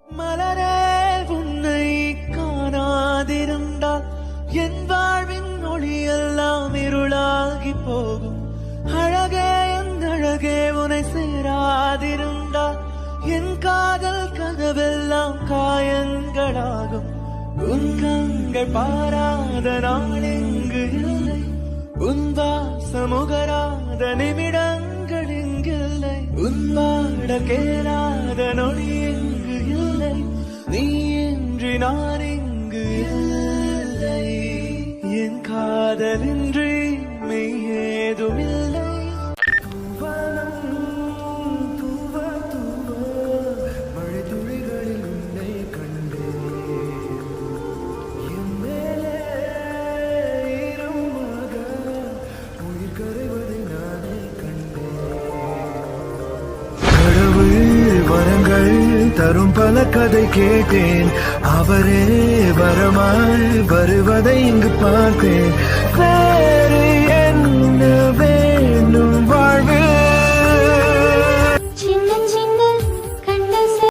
மலரே உன்னை காணாதிருந்தால் என் வாழ்வின் ஒளியெல்லாம் இருளாகி போகும். அழகே என் அழகே உன்னை சேராதிருந்தால் என் காதல் கனவெல்லாம் காயங்களாகும். உன் கண்கள் பாராத நாள் எங்கு இல்லை, உன் வாசமுகராத நிமிடங்கள் எங்கில்லை, உன் பாட கேளாத நொடி எங்கு இல்லை, நீ இன்றி நான் இங்கு இல்லை. என் காதலின்றி மெய் ஏதுமில்லை. வரங்கள் தரும் பல கதை கேட்டேன், அவரே வரமாய் வருவதை இங்கு பார்த்தேன்.